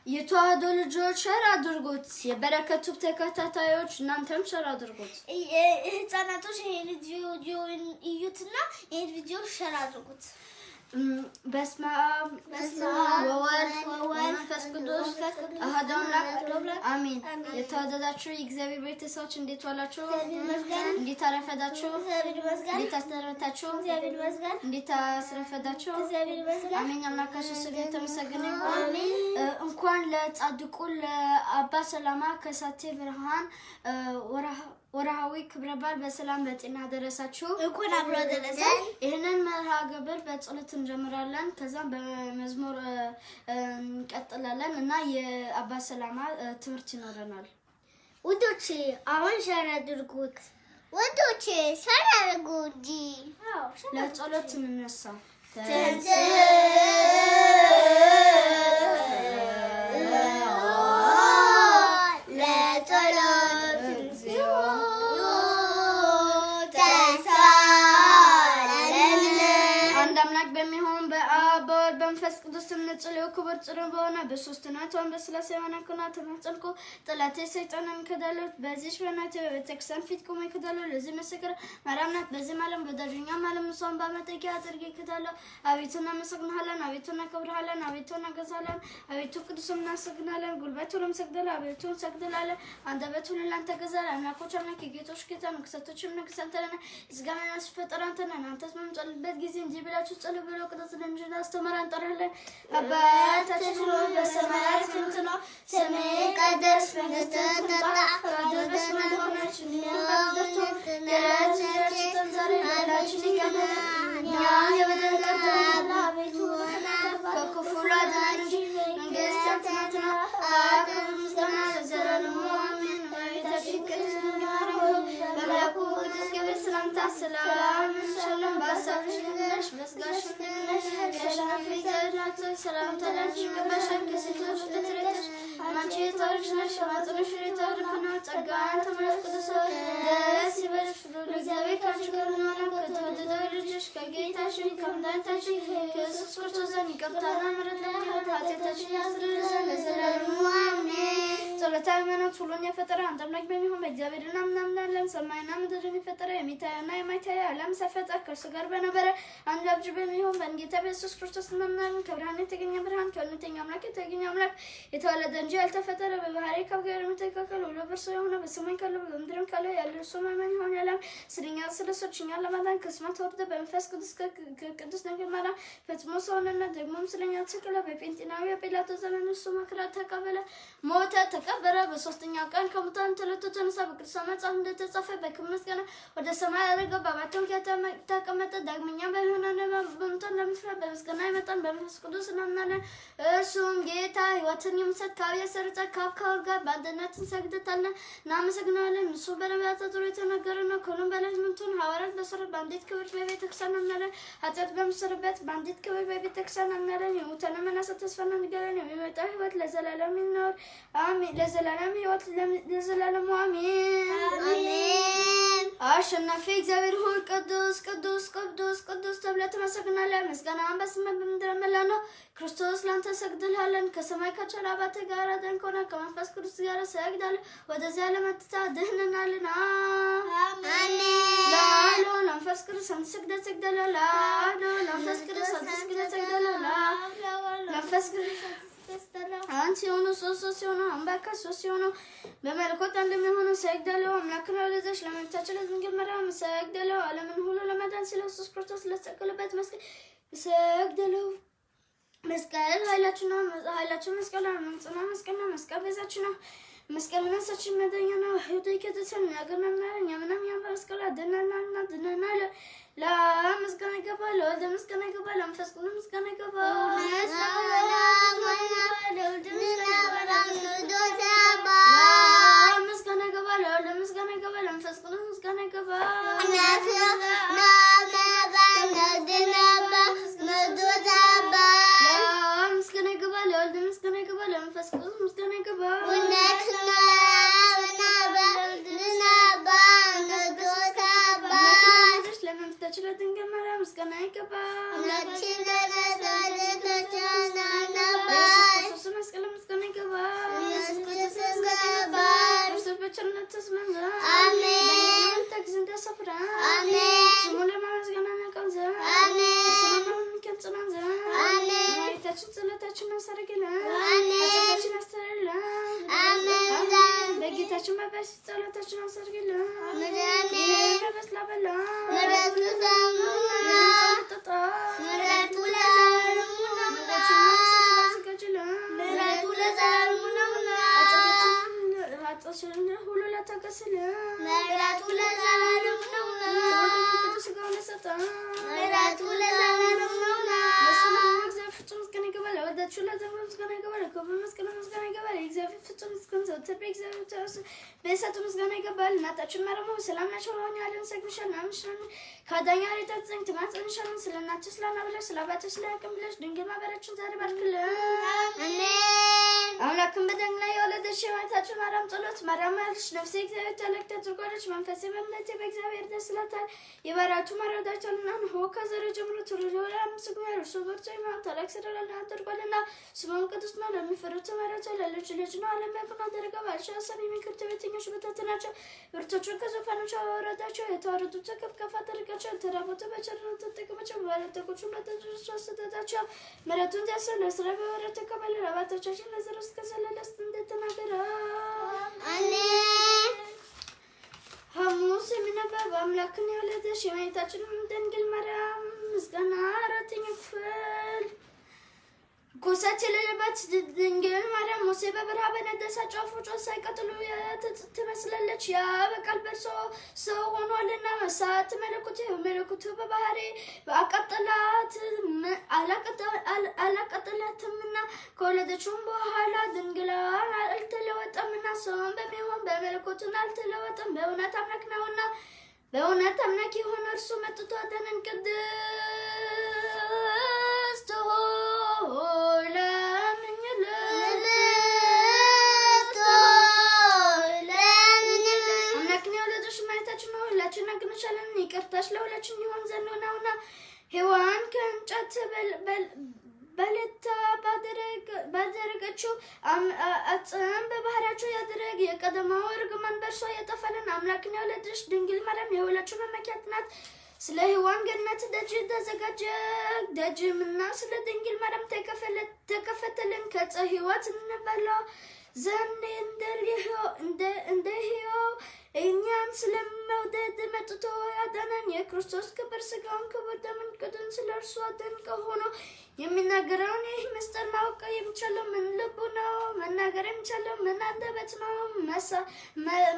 የተዋህዶ ልጆች ሸር አድርጉት የበረከቱ ተከታታዮች እናንተም ሸር አድርጉት ህፃናቶች ይሄን ቪዲዮ እዩትና ይሄን ቪዲዮ ሸር አድርጉት በስመ አብ ወወልድ ወመንፈስ ቅዱስ አሐዱ አምላክ አሜን የተወደዳችሁ የእግዚአብሔር ቤተሰቦች እንዴት ዋላችሁ እንዴት አረፈዳችሁ እንዴት አስተረፈዳችሁ እንዴት አስረፈዳችሁ አሜን አምላካችን ስለ ተመሰገነ ይሁን እንኳን ለጻድቁ ለአባ ሰላማ ከሳቴ ብርሃን ወራሃዊ ክብረ በዓል በሰላም በጤና ደረሳችሁ እንኳን አብሮ ደረሰን ይሄንን መርሃ ግብር በጸሎት እንጀምራለን ከዛም በመዝሙር እንቀጥላለን እና የአባ ሰላማ ትምህርት ይኖረናል ውዶቼ አሁን ሸር አድርጉት ውዶቼ ሸር አድርጉት ለጸሎት እንነሳ መንፈስ ቅዱስ እንጸልዩ ክብር ጽሩ በሆነ በሶስትነቷን በስላሴ ማናከና ተመጽልኩ ጠላቴ ሰይጣንን ከዳሉት በዚህ በእናቴ በቤተክርስቲያን ፊት ቆሜ ከዳሉ ለዚህ ምስክር ማርያም ናት በዚህ ዓለም በዳርኛ ዓለም እሷን በመጠጊያ አድርጌ ከዳለው አቤቱ እናመሰግናለን አቤቱ እናከብርሃለን አቤቱ እናገዛለን አቤቱ ቅዱስ እናመሰግናለን ጉልበት ሁሉም ሰግደናል አቤቱ እንሰግዳለን አንደበት ሁሉ ላንተ ገዛለን አምላኮች አምላክ የጌቶች ጌታ ንጉሳቶችም ንጉሳንተና ዝጋና ስፈጠራንተና አንተስ መምጣልበት ጊዜ እንጂ ብላችሁ ጸልዩ ብሎ ቅዱስ እንጀራ አስተምራን አባታችን ሆይ በሰማያት የምትኖር ስምህ ይቀደስ መንግስትህ ትምጣ ፈቃድህ በሰማይ እንደሆነች እንዲሁም በምድር ትሁን የዕለት እንጀራችንን ዛሬ በደላችንን ይቅር በለን እኛም የበደልነውን አቤቱ ከክፉ ሁሉ አድነን እንጂ መንግስት ያንተ ናትና ክብር ምስጋና ለዘላለሙ አሜን እመቤታችን ቅድስት ድንግል ማርያም ሆይ በመልአኩ ቅዱስ ገብርኤል ሰላምታ ሰላም እንልሻለን በሐሳብሽ ድንግል ነሽ በሥጋሽም ድንግል ነሽ የአሸናፊ እግዚአብሔር እናት ሰላምታ ላንቺ ይገባሻል ከሴቶች ተለይተሽ አንቺ የተባረክሽ ነሽ በማኅፀንሽ ፍሬ የተባረከ ነው ጸጋን የተሞላሽ ቅድስት ሆይ ደስ ይበልሽ ልዑል እግዚአብሔር ከአንቺ ጋር ነውና ከተወደደው ልጅሽ ከጌታችን ከመድኃኒታችን ከኢየሱስ ክርስቶስ ዘንድ ይቅርታና ምሕረት ለምኝልን ኃጢአታችንን ያስተሰርይልን ዘንድ ለዘላለሙ አሜን ጸሎተ ሃይማኖት ሁሉን የፈጠረ አንድ አምላክ በሚሆን በእግዚአብሔር እናምናለን ሰማይና ምድርን የፈጠረ የሚታየውና የማይታየው ዓለም ሳይፈጠር ከእርሱ ጋር በነበረ አንድ ልጅ በሚሆን በጌታ በኢየሱስ ክርስቶስ እናምናለን ከብርሃን የተገኘ ብርሃን ከእውነተኛ አምላክ የተገኘ አምላክ የተወለደ እንጂ ያልተፈጠረ በባህርይ ከእግዚአብሔር የሚተካከል ሁሉ በእርሱ የሆነ በሰማይ ካለው በምድርም ካለው ያለ እርሱ ማመን ይሆን ያለም ስለኛ ስለሰዎች እኛን ለማዳን ከሰማይ ወርዶ በመንፈስ ቅዱስ ከቅድስት ድንግል ማርያም ፈጽሞ ሰው ሆነና ደግሞም ስለኛ ተሰቀለ በጴንጤናዊ በጲላጦስ ዘመን እርሱ መከራ ተቀበለ ሞተ ተቀበረ በሶስተኛው ቀን ከሙታን ተነሳ በቅዱሳን መጽሐፍ እንደተጻፈ በክብር ምስጋና ወደ ሰማይ አረገ በአባቱ ቀኝ ተቀመጠ ዳግመኛ በሚሆነው በሙታን ለምስራች በምስጋና ይመጣል በመንፈስ ቅዱስ እናምናለን እርሱም ጌታ ሕይወትን የሚሰጥ ከአብ የሰረጸ ከአብ ከወልድ ጋር በአንድነት እንሰግድለታለን እናመሰግናለን እሱ በነቢያት ተጠቅሶ የተነገረ ነው ከሁሉም በላይ የምትሆን ሐዋርያት በሠሩት በአንዲት ክብርት በቤተክርስቲያን እናምናለን ኃጢአት በሚሰሩበት በአንዲት ክብርት በቤተክርስቲያን እናምናለን የሙታንን መነሳት ተስፋ እናደርጋለን የሚመጣው ሕይወት ለዘላለም ይኖር አሜን ለዘላለም ሕይወት ለዘላለም አሜን አሜን አሸናፊ እግዚአብሔር ሆይ ቅዱስ ቅዱስ ቅዱስ ቅዱስ ተብለህ ትመሰግናለህ ምስጋናን በሰማይ በምድር መላ ነው ክርስቶስ ላንተ ሰግድልሃለን ከሰማይ ከቸር አባትህ ጋር ደንኮና ከመንፈስ ቅዱስ ጋር ሰግዳለሁ ወደዚህ ዓለም መጥተህ አድነህናልና አሜን ላሎ ለመንፈስ ቅዱስ አንተ ሰግዳለሁ ላሎ ለመንፈስ ቅዱስ አንተ ሰግዳለሁ ለመንፈስ ቅዱስ አንቺ ሆኖ ሶስት ሆኖ አምባካ ሶስት ሆኖ በመለኮት አንድም ሆኖ ሰግዳለሁ አምላክን ወለደች ለመምታቸው ለድንግል ማርያም ሰግዳለሁ ዓለምን ሁሉ ለማዳን ስለ ኢየሱስ ክርስቶስ ለተሰቀለበት መስቀል ሰግዳለሁ መስቀል ኃይላችን መስቀል ነው መስቀል ቤዛችን ነው መስቀል ነሳችን መዳኛ ነው ህይወት ይከተሰን ያገናና ያምናም ያመስቀል አደናና ለምስጋና ይገባል ለወልድ ምስጋና ይገባል ለመንፈስ ቅዱስ ምስጋና ይገባል ምስጋና ይገባል ለወልድ ምስጋና ይገባል ለመንፈስ ቅዱስ ምስጋና ይገባል ምስጋና ይገባል ለወልድ ምስጋና ይገባል ለመንፈስ ቅዱስ ምስጋና ይገባል ለመምታችን ለድንግል ማርያም ምስጋና ይገባል በጌታችን ጸሎታችን አሳርግልን አሜን። ኃጢአታችን አስተሰርይልን አሜን። በጌታችን በበስ ጸሎታችን አሳርግልን አሜን። በስላበላ ምሕረቱ ለዘላለሙ ምሕረቱ ለዘላለሙ ነውና ምሕረቱ ለዘላለሙ ነውና ኃጢአታችንን ሁሉ ለታገሰልን ምሕረቱ ለዘላለሙ ነውና ቅዱስ ሥጋውን ለሰጠን ምሕረቱ ለዘላለሙ ነውና እግዚአብሔር ፍጹም ምስጋና ይገባል። ለወዳችሁ ለዘመኑ ምስጋና ይገባል። ለክብሩ ምስጋና ይገባል። የእግዚአብሔር ፍጹም ምስጋና ዘወትር በእግዚአብሔር ተወስ በሰጡ ምስጋና ይገባል። እናታችን ማርያም ሆይ ሰላም ናቸው ሆነ ያለን ሰግንሻል ናምሽን ከዳኛ ሪታት ዘንግ ትማጸንሻለን ስለ እናትሽ ስለ አና ብለሽ ስለ አባትሽ ስለ ያቅም ብለሽ ድንግል ማህበራችን ዛሬ ባርክልን። አሜን። አምላክን በደንግላ የወለደች የእመቤታችን ማርያም ጸሎት ማርያም ያልሽ ነፍሴ እግዚአብሔር ተለክተ ትርጓለች መንፈሴ በእምነቴ በእግዚአብሔር ደስ ይላታል። የባሪያቱ ማረዳቸውና እንሆ ከዘር ጀምሮ ትውልድ ወደ አመስግናል እርሱ በርቶ ይማን ታላቅ ስራልና አድርጓልና ስሙም ቅዱስ ነው። ለሚፈሩት ማረቸው ለልጅ ልጅ ነው። ዓለም ያቁና ደረጋ ባልሻ ሰሚ ምክርት ቤተኞች በታተናቸው ብርቶቹን ከዙፋናቸው አወረዳቸው። የተዋረዱት ከፍ ከፍ አደረጋቸው። የተራቡት በቸርነት ተጠቀማቸው። ባለጠጎቹ ለተደረሱ አሰጣጣቸው። ምሕረቱን ያሰለ ስራ በወረት ተቀበለ አባቶቻችን ለዘር እስከ ዘለለስ እንደተናገረ አሜን። ሐሙስ የሚነበብ አምላክን የወለደች የእመቤታችን ድንግል ማርያም ምስጋና አራተኛው ክፍል ጎሳት የሌለባት ድንግል ማርያም ሙሴ በበረሃ በነደሳ ጫፉ ጮት ሳይቀጥሉ ትመስላለች። ያ በቃል በእርሷ ሰው ሆኗልና መሳት መለኮቱ በባህሪ አላቀጠላትምና ከወለደችውም በኋላ ድንግል አልተለወጠምና ሰውን በሚሆን በመለኮቱን አልተለወጠም። በእውነት አምላክ ነውና በእውነት አምላክ የሆነ እርሱ መጥቶ አዳነን። ቅድስት ሆይ ለምኝልን። አምላክን የወለደች እመቤታችን ሆይ ሁላችንን እናግንሻለን። ይቅርታሽ ለሁላችን ይሆን ዘንድ ነውና ሔዋን ከእንጨት በልታ ባደረገችው አጽም በባህሪያቸው ያደረግ የቀደመው እርግማን በእርሷ የጠፋልን አምላክን የወለደች ድንግል ማርያም የሁላችን መመኪያት ናት። ስለ ሔዋን ገነት ደጅ ተዘጋጀ ደጅምና ስለ ድንግል ማርያም ተከፈተልን። ከዕፀ ሕይወት እንበላ ዘንድ እንደ ሕያው እኛን ስለመውደድ መጥቶ ያዳነን የክርስቶስ ክብር ሥጋውን ክብር ደሙን ቅዱን ስለ እርሱ አደንቀ ሆኖ የሚናገረውን ይህ ምስጢር ማወቅ የሚቻለው ምን ልቡ ነው? መናገር የሚቻለው ምን አንደበት ነው?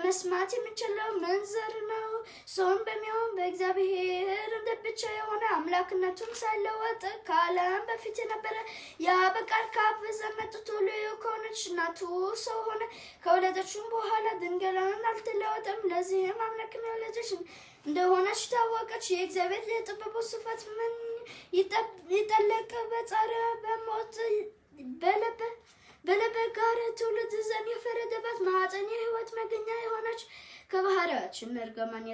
መስማት የሚቻለው ምን ዘር ነው? ሰውን በሚሆን በእግዚአብሔር እንደ ብቻ የሆነ አምላክነቱን ሳይለወጥ ከዓለም በፊት የነበረ ያ በቃል ከአብ ዘንድ መጥቶ ልዩ ከሆነች እናቱ ሰው ሆነ። ከወለደችውም በኋላ ድንግልን አልተለወጠም። ለዚህም አምላክን የወለደች እንደሆነች ታወቀች። የእግዚአብሔር የጥበቡ ስፋት ምን ይጠለቅ በጻረ በሞት በለበ ጋር ትውልድ ዘንድ የፈረደበት ማኅፀን የሕይወት መገኛ የሆነች ከባህሪያችን እርግማን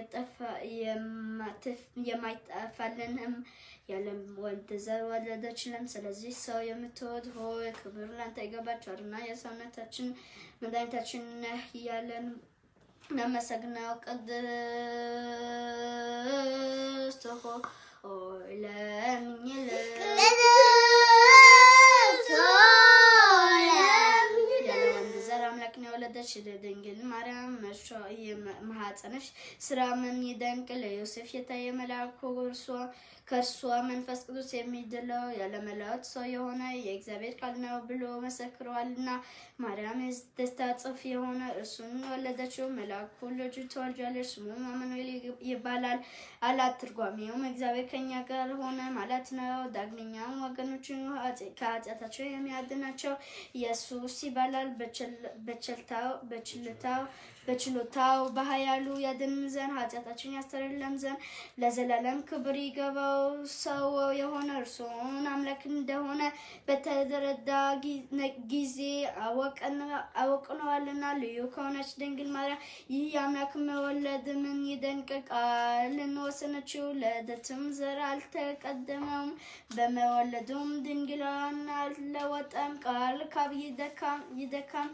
የማይጠፋልንም ያለም ወልድ ዘር ወለደችልን። ስለዚህ ሰው የምትወድ ሆይ ክብር ላንተ ይገባችኋልና የሰውነታችን መድኃኒታችን ነህ እያለን እናመሰግነው። ቅድስት ሆይ ለምኝልን። ያለ ወንድ ዘር አምላክን የወለደች ድንግል ማርያም ማኅፀንሽ ስራ ምን ይደንቅ! ለዮሴፍ የታየ መልአኩ ከእርሷ መንፈስ ቅዱስ የሚድለው ያለ መለወጥ ሰው የሆነ የእግዚአብሔር ቃል ነው ብሎ መሰክሯልና። ማርያም የደስታ ጽፍ የሆነ እርሱን ወለደችው። መልአኩ ልጅ ትወልጃለሽ ስሙም አማኑኤል ይባላል አላት። ትርጓሜውም እግዚአብሔር ከኛ ጋር ሆነ ማለት ነው። ዳግመኛም ወገኖችን ከኃጢአታቸው የሚያድናቸው ኢየሱስ ይባላል። በችሎታው በኃያሉ ያድን ዘንድ ኃጢአታችን ያስተሰርይልን ዘንድ ለዘላለም ክብር ይገባው። ሰው የሆነ እርሱን አምላክ እንደሆነ በተረዳ ጊዜ አወቅነዋልና። ልዩ ከሆነች ድንግል ማርያም ይህ የአምላክ መወለድ ምን ይደንቅ! ቃልን ወሰነችው፣ ለዕደትም ዘር አልተቀደመውም። በመወለዱም ድንግልን አልለወጠም። ቃል ካብ ይደካም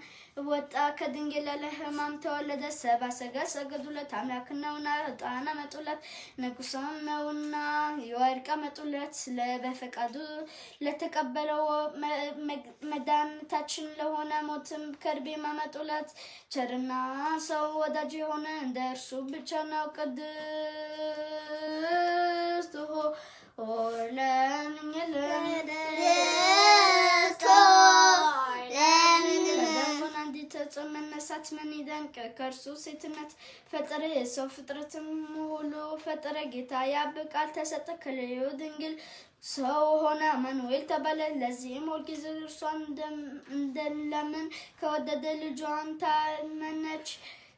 ወጣ ከድንግል ለሕማም ተወለደ። ሰብአ ሰገል ሰገዱለት። አምላክ ነውና ዕጣን አመጡለት። ንጉሥም ነውና የወርቅ አመጡለት። በፈቃዱ ለተቀበለው መድኃኒታችን ለሆነ ሞትም ከርቤም አመጡለት። ቸርና ሰው ወዳጅ የሆነ እንደ እርሱ ብቻ ነው። ቅድስት ሆይ ለምኝልን። ከደሙን አንዲት ዕፅ መነሳት ምን ይደንቅ! ከእርሱ ሴትነት ፈጠረ። የሰው ፍጥረትም ሁሉ ፈጠረ። ጌታ የአብ ቃል ተሰጠ። ከልዩ ድንግል ሰው ሆነ። አማኑኤል ተባለ። ለዚህም ሁልጊዜ እርሷን እንደለምን ከወደደ ልጇን ታመነች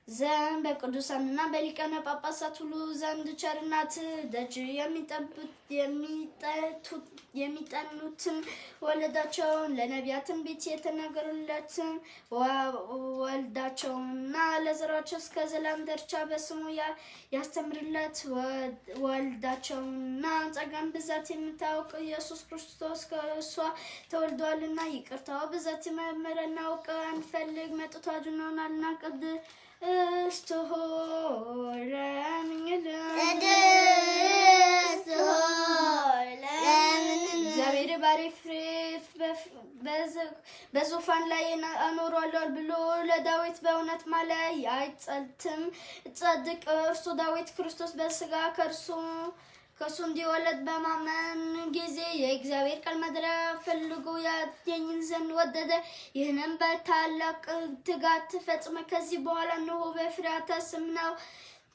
ዘንድ በቅዱሳንና በሊቃነ ጳጳሳት ሁሉ ዘንድ ቸርናት ደጅ የሚጠኑትን ወለዳቸውን። ለነቢያት ትንቢት የተናገሩለትን ወልዳቸውና ለዘራቸው እስከ ዘላለም ዳርቻ በስሙ ያስተምርለት። ወልዳቸውና ጸጋን ብዛት የምታውቅ ኢየሱስ ክርስቶስ ከእሷ ተወልዷልና ይቅርታው ብዛት መርምረን እናውቅ አንፈልግ መጥቶ አድኖናልና። ቅድስት ሆይ ለምኝልን። እግዚአብሔር ባሪያው ፍሬ በዙፋን ላይ አኖሯለሁ ብሎ ለዳዊት በእውነት ማለ። አይጸልትም ጻድቅ እርሱ ዳዊት ክርስቶስ በሥጋ ከእርሱ እንዲወለድ በማመን ጊዜ የእግዚአብሔር ቃል ማደሪያ ፈልጎ ያገኝ ዘንድ ወደደ። ይህንም በታላቅ ትጋት ፈጽመ ከዚህ በኋላ እነሆ በፍርሃት ስም ነው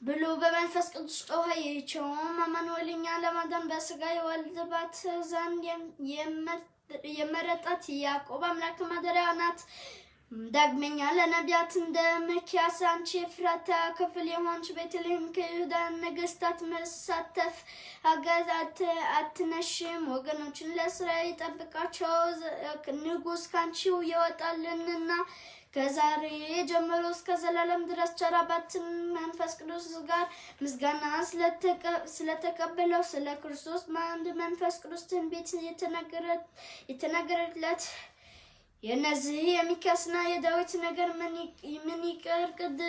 ብሎ በመንፈስ ቅዱስ ጮኸ። ይህችውም አማኑኤል እኛን ለማዳን በሥጋ ይወልድባት ዘንድ የመረጣት ያዕቆብ አምላክ ማደሪያ ናት። ዳግመኛ ለነቢያት እንደ ሚክያስ አንቺ የኤፍራታ ክፍል የሆንሽ ቤተልሔም ከይሁዳ ነገሥታት መሳተፍ አገር አትነሽም። ወገኖችን ለእስራኤል ይጠብቃቸው ንጉሥ ካንቺው ይወጣልንና ከዛሬ ጀምሮ እስከ ዘላለም ድረስ ቸር አባትን መንፈስ ቅዱስ ጋር ምስጋና ስለተቀበለው ስለ ክርስቶስ በአንድ መንፈስ ቅዱስ ትንቢት የተነገረለት የነዚህ የሚክያስና የዳዊት ነገር ምን ይቀር? ቅድስት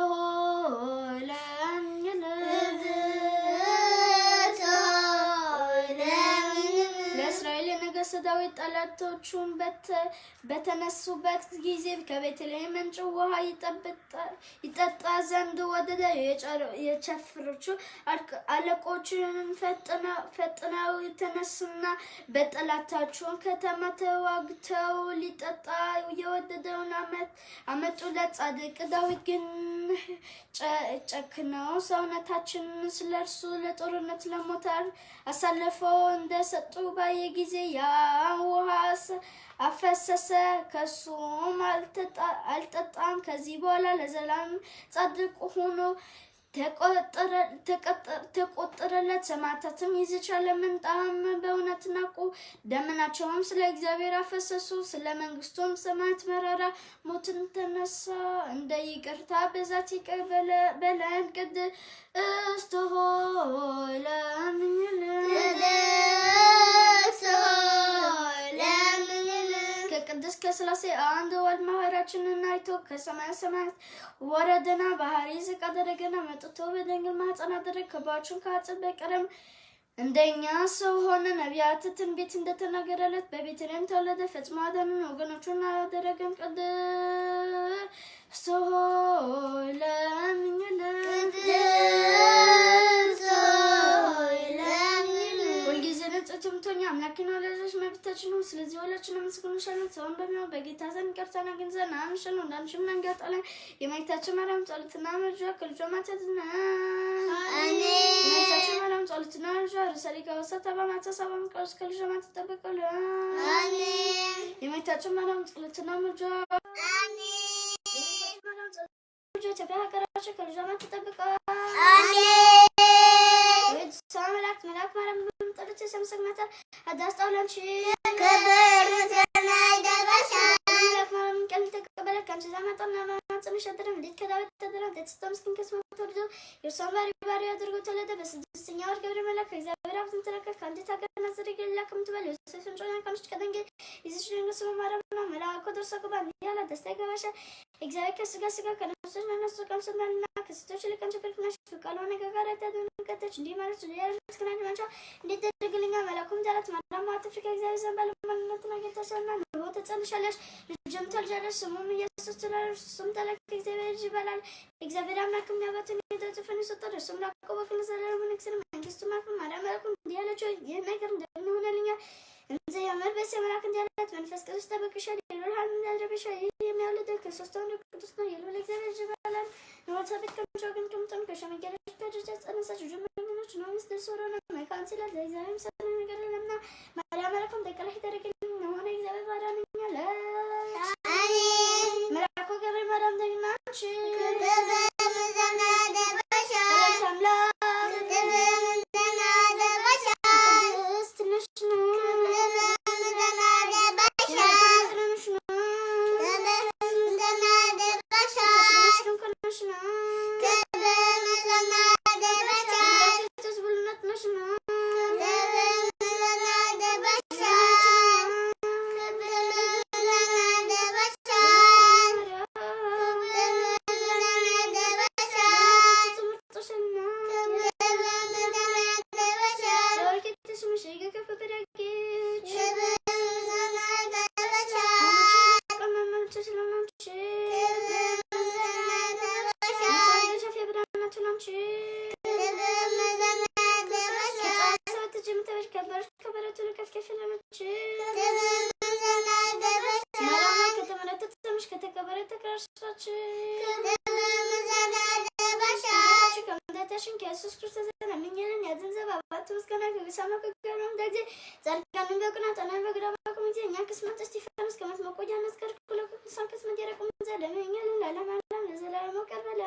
ሆይ ለምኝልን። ለእስራኤል የነገሰ ዳዊት ጠላቶቹን በተነሱበት ጊዜ ከቤተልሔም ምንጭ ውሃ ይጠጣ ዘንድ ወደደ። የጭፍሮቹ አለቆችን ፈጥነው ተነሱና በጠላታቸውን ከተማ ተዋግተው ሊጠጣ የወደደውን አመጡለት። ጻድቅ ዳዊት ግን ጨክነው ሰውነታችንን ስለ እርሱ ለጦርነት ለሞት አሳልፈው እንደሰጡ ባየ ጊዜ ያ ውሃ አፈሰሰ፣ ከሱም አልጠጣም። ከዚህ በኋላ ለዘላለም ጻድቅ ሆኖ ተቆጠረለት። ሰማዕታትም ይህች ዓለም ጣዕም በእውነት ናቁ፣ ደማቸውም ስለ እግዚአብሔር አፈሰሱ። ስለ መንግስቱም ሰማዕት መራራ ሞትን ተነሳ። እንደ ይቅርታ ብዛት ይቅር በለን። ቅድስት ሆይ ለምኝልን። ከቅድስት ከሥላሴ አንድ ወልድ መሐሪያችንን አይቶ ከሰማየ ሰማያት ወረደና ባህሪ ዝቅ አደረገና መጥቶ በድንግል ማኅፀን አደረ። ከባቹን ከአጽድ በቀረም እንደኛ ሰው ሆነ። ነቢያት ትንቢት እንደተናገረለት በቤተልሔም ተወለደ። ፈጽሞ አዳነን፣ ወገኖቹን አደረገን። ቅድስት ሆይ ለምኝልን። ትምቶኛ አምላክና ለልጅ መብታችን ነው። ስለዚህ ሁላችንም እንስግንሻለን። ሰውን በሚሆን በጌታ ዘንድ ይቅርታን አግኝ ዘንድ አንሽን እንዳንሽም እናንጋጣለን። የእመቤታችን ማርያም ጸሎትና ምልጃ ከልጇ ማተትና የእመቤታችን ማርያም ጸሎትና ምልጃ ርዕሰ ሊቃነ በማታ ሰባም ቀርስ ከልጇ ማትጠበቀልን። የእመቤታችን ማርያም ጸሎትና ምልጃ ኢትዮጵያ ሀገራችን ከልጇ ማትጠበቀልን። ሰላም መልአክ ማርያም ጠርቼ ሰምሰግናታ አዳስታውላንቺ ከበር ሰናይ ደረሻ መልአክ ማርያም ቀን ተቀበለ ካንቺ ዘመጣና ማጽንሽ አደረ እንዴት ከዳዊት ተደረ ደስታምስ ከስመ ተወልዶ የሰማሪ ባሪ አድርጎ ተወለደ። በስድስተኛው ወር ገብረ መልአክ እግዚአብሔር አብ ተረከ ካንቺ ታገና ዘሪገላ ከምትበል ዮሴፍን ጮና ካንቺ ከደንገ ይዝሽ ነው ስሙ ማርያም መልአኩ ደርሶ ባንዲያላ ደስታ ይገባሻል እግዚአብሔር ከስጋ ስጋ ከነፍስሽ ነፍስ ቀምሶናልና ከሴቶች ይልቅ አንቺ ብርክ ነሽ ከቃሉ ነገር ተደንቀተች እንዲህ ማለት ለያለች ከናንቺ ማንቻ እንዴት ተደግልኛ መልአኩም ዛራት ማዳም አትፍሪ ከእግዚአብሔር ዘንድ ባለማንነትና ጌታሽና ነው ተጸንሻለሽ ልጅም ትወልጃለሽ ስሙም ኢየሱስ ትላለሽ ስም ተለክ እግዚአብሔር ልጅ ይባላል እግዚአብሔር አምላክም ያባትን የተጽፈን ይሰጣል ስም ያዕቆብ ከነዘላለም ንግስና መንግስቱ ማርያም መልአኩም እንዲህ አለችው ይህ ነገር እንደሆነልኛ እንዘ ያመር በሰማያት እንዲያለት መንፈስ ቅዱስ ተበቅሻል ይሉሃል ምን ያደረበሻል የሚያወልድ ክርስቶስ ተወልዶ ቅዱስ ነው ይሉል እግዚአብሔር ልጅ ይባላል ነው ተበቅም ጆግን ተምተም ከሸመገለች በድርጅት ጸነሰች ጀመረች ነው ሚስት ሶሮና መካን ሲላት ለእግዚአብሔር ሰነ ነገር ለምና ማርያም መልአኩም ተቀለህ ተደረገልኝ ነው ሆነ እግዚአብሔር ባዳነኛለ አሜን መልአኩ ገብርኤል ማርያም ደግናች ኢየሱስ ክርስቶስ ለምኝልን ያዘንዘብ አባቱ እስከና ከሰማ ከገረም ደግ ዛርካን በቅና ተናን በግራ በኩሚቴ እኛ ክስመት እስቲፋኖስ ከመት መቆያ ነስከር ኩለ ኩሳን ክስመት ያረቁም ዘለምኝልን ለለማላም ለዘላለም ቀርበለ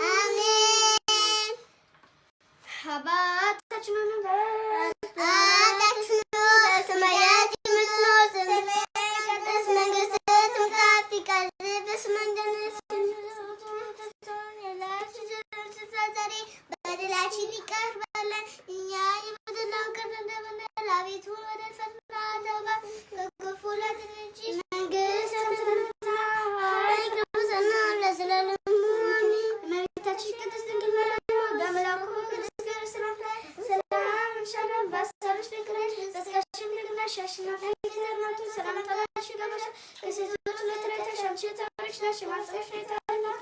አሜን አባታችን ነው አባታችን ነው በሰማያት የምትኖር ስምህ መንግስትህ ትምጣ ፍቃድህ በሰማይ በደላችን ይቅር በለን እኛ የበደልነውን ይቅር እንደምንል አቤቱ ወደ ፈተና አታግባን ከክፉ አድነን እንጂ መንግስት ያንተ ኃይል ምስጋና ለዘላለሙ አሜን እመቤታችን ቅድስት ድንግል ማርያም በመልአኩ በቅዱስ ገብርኤል ሰላምታ ሰላም እንልሻለን በአሳብሽ ድንግል ነሽ በሥጋሽም ድንግል ነሽ አሸናፊ እግዚአብሔር እናቱ ሰላምታ ላንቺ ይገባሻል ከሴቶች ሁሉ ተለይተሽ አንቺ የተባረክሽ ነሽ የማኅፀንሽ ፍሬ የተባረከ ነው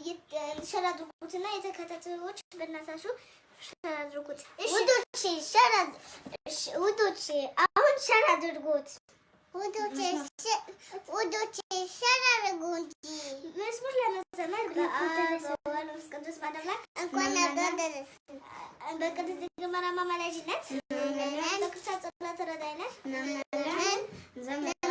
ጸጋን ሸራድጉትና የተከታተሉት በእናታችሁ ሸራድጉት ውዶቼ አሁን ሸራድጉት ውዶቼ ሸራድጉት መዝሙር ለመዘመር በመንፈስ ቅዱስ ባደረግ እንኳን አደረሰን በቅድስት ድንግል ማርያም አማላጅነት በክርስቶስ ጸሎት ተረዳይነት ዘመን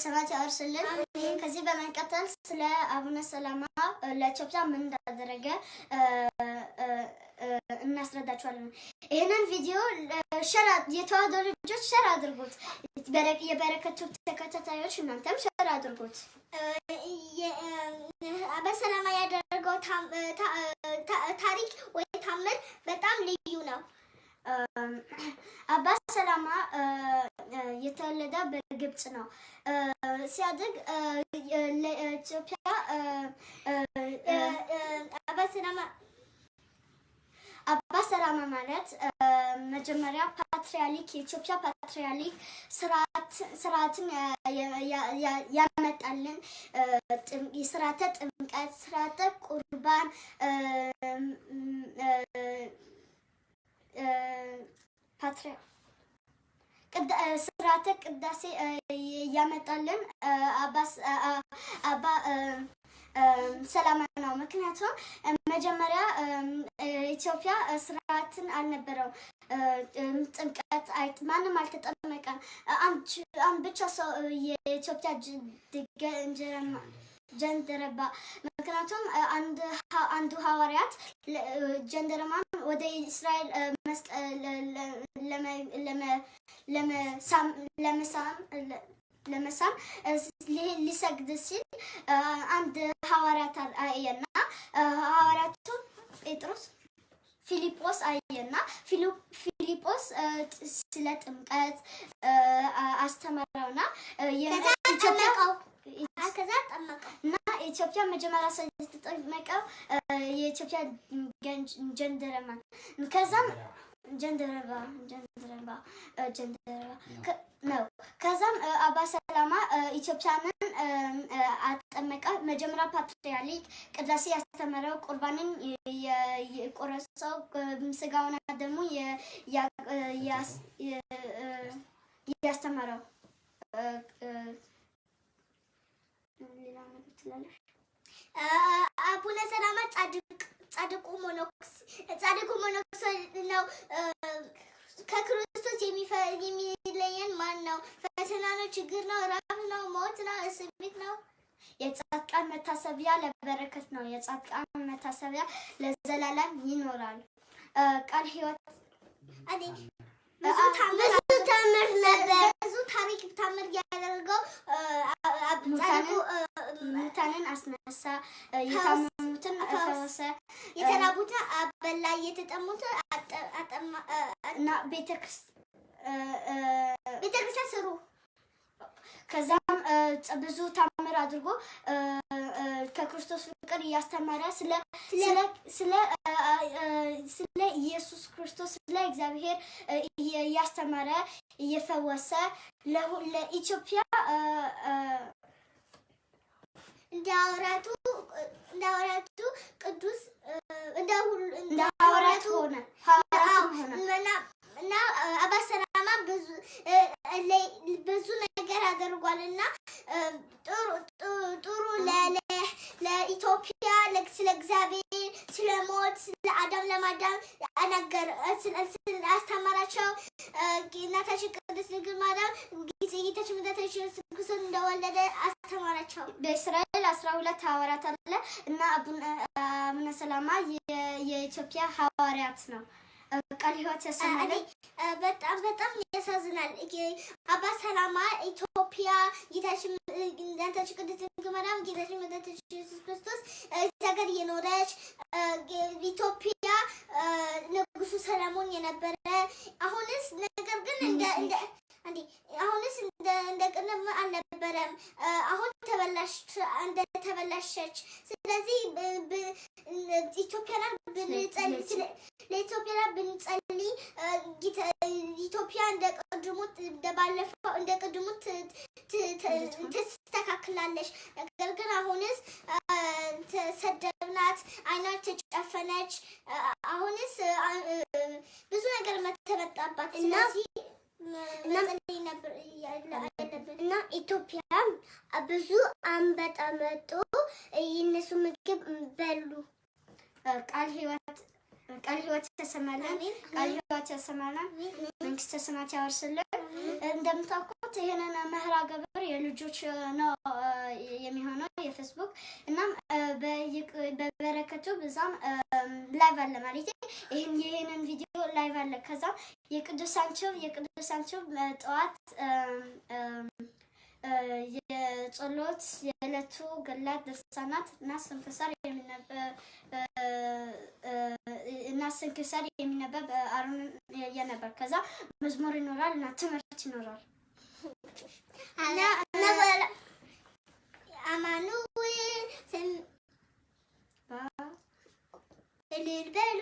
ሰማት ያወርስልን ከዚህ በመንቀጠል ስለ አቡነ ሰላማ ለኢትዮጵያ ምን እንዳደረገ እናስረዳችኋለን። ይሄንን ቪዲዮ ሼር የተዋህዶ ልጆች ሼር አድርጉት። የበረከቱ ተከታታዮች እናንተም ሼር አድርጉት። አባ ሰላማ ያደረገው ታሪክ ወይ ታምር በጣም ልዩ ነው። አባ ሰላማ የተወለደ በግብጽ ነው። ሲያድግ ለኢትዮጵያ አባ ሰላማ ማለት መጀመሪያ ፓትርያርክ የኢትዮጵያ ፓትርያርክ ስርዓትን ያመጣልን የስርዓተ ጥምቀት ስርዓተ ቁርባን ስርዓተ ቅዳሴ ያመጣልን አባ ሰላማ ነው። ምክንያቱም መጀመሪያ ኢትዮጵያ ስርዓትን አልነበረው ጥምቀት ማንም አልተጠመቀም። አንድ ብቻ ሰው የኢትዮጵያ ጀንደረባ ምክንያቱም አንዱ ሐዋርያት ጀንደረማን ወደ እስራኤል ለመሳም ሊሰግድ ሲል አንድ ሐዋርያት አየና ሐዋርያቱ ጴጥሮስ ፊልጶስ አየና ፊልጶስ ስለ ጥምቀት አስተማረውና ከዛ ጠመቀው እና ኢትዮጵያ መጀመሪያ ስትጠመቀው የኢትዮጵያ ጀንደረባ ከዛም ጀንደረባ ነው። ከዛም አባ ሰላማ ኢትዮጵያንን አጠመቀ። መጀመሪያ ፓትርያርክ ቅዳሴ ያስተማረው ቁርባንን የቆረሰው ስጋውና ደግሞ ያስተማረው ሌላ ነገር ትላለሽ? አቡነ ሰላማ ጻድቁ ሞኖክስ ነው። ከክርስቶስ የሚለየን ማን ነው? ፈተና ነው? ችግር ነው? ራብ ነው? ሞት ነው? እስር ቤት ነው? የጻድቃን መታሰቢያ ለበረከት ነው። የጻድቃን መታሰቢያ ለዘላለም ይኖራል። ቃል ሕይወት ብዙ ታምር ነበር። ብዙ ታሪክ ታምር ያደረገው ሙታንን አስነሳ፣ የታመሙትን ፈወሰ፣ የተራቡትን አበላ፣ የተጠሙትን አጠማ እና ቤተክርስቲያን ስሩ። ከዛም ብዙ ታምር አድርጎ ከክርስቶስ ፍቅር እያስተማረ ስለ ኢየሱስ ክርስቶስ ስለ እግዚአብሔር እያስተማረ እየፈወሰ ለኢትዮጵያ እንደ ሐዋርያቱ ቅዱስ እንደ ሐዋርያት ሆነ እና አባ ሰላማ ብዙ ነገር አድርጓልና ጥሩ ለኢትዮጵያ ስለ እግዚአብሔር ስለ ሞት ስለ አዳም ለማዳም አስተማራቸው። እናታችን ቅድስት ድንግል ማርያም ጌታችን መድኃኒታችን ኢየሱስ ክርስቶስ እንደወለደ አስተማራቸው። በእስራኤል 12 ሐዋርያት አለ እና አቡነ ሰላማ የኢትዮጵያ ሐዋርያት ነው። ቃል ሕይወት ያሰማልን። በጣም ያሳዝናል። አባ ሰላማ ኢትዮጵያ ጌታችን መድኃኒታችን ቅድስት ድንግል ማርያም ጌታችን መድኃኒታችን ኢየሱስ ክርስቶስ እዚህ ሀገር የኖረች ኢትዮጵያ ንጉሱ ሰለሞን የነበረ አሁንስ ነገር ግን እንደ ቅድም አልነበረም። አሁን ተበላሸች። ስለዚህ ለኢትዮጵያ ብንጸልይ ኢትዮጵያ እንደ ቅድሙ ትስተካክላለች። ነገር ግን አሁንስ ተሰደብናት፣ አይኗን ተጨፈነች። አሁንስ ብዙ ነገር ተመጣባት። ስለዚህ እና ኢትዮጵያ ብዙ አንበጣ መጡ፣ የእነሱ ምግብ በሉ። ቃል ሕይወት ያሰማልን። ቃል ሕይወት ያሰማልን። መንግስተ ሰማያት ያወርስልን። እንደምታውቁት ይሄንን መርሃ ግብር የልጆች ነው የሚሆነው የፌስቡክ እናም በበረከቱ በዛም ላይቭ አለ ማለት ይሄንን ቪዲዮ ላይቭ አለ። ከዛ የቅዱሳንቸው ጠዋት የጸሎት የዕለቱ ገላት ድርሳናት እና ስንክሳር የሚነበብ አሩን የነበር። ከዛ መዝሙር ይኖራል እና ትምህርት ይኖራል። እልል በሉ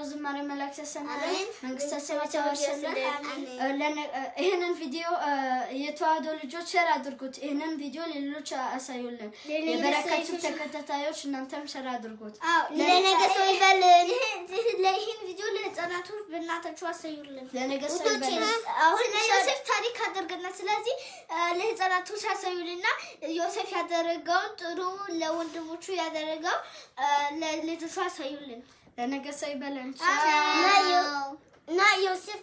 ዝማሬ መላእክት ያሰማልን መንግስተ ሰማያት ያወርሰልን ይሄንን ቪዲዮ የተዋህዶ ልጆች ሼር አድርጉት ይሄንን ቪዲዮ ለሌሎች አሳዩልን የበረከቱ ተከታታዮች እናንተም ሼር አድርጉት ለነገ ሰው ይበልን ይሄን ቪዲዮ ለህፃናቱ በእናታችሁ አሳዩልን ለነገ ሰው ይበልን አሁን ዮሴፍ ታሪክ አድርገና ስለዚህ ለህፃናቱ አሳዩልና ዮሴፍ ያደረገው ጥሩ ለወንድሞቹ ያደረገው ለልጆቹ አሳዩልን ለነገ ሰው ይበልን ና ዮሴፍ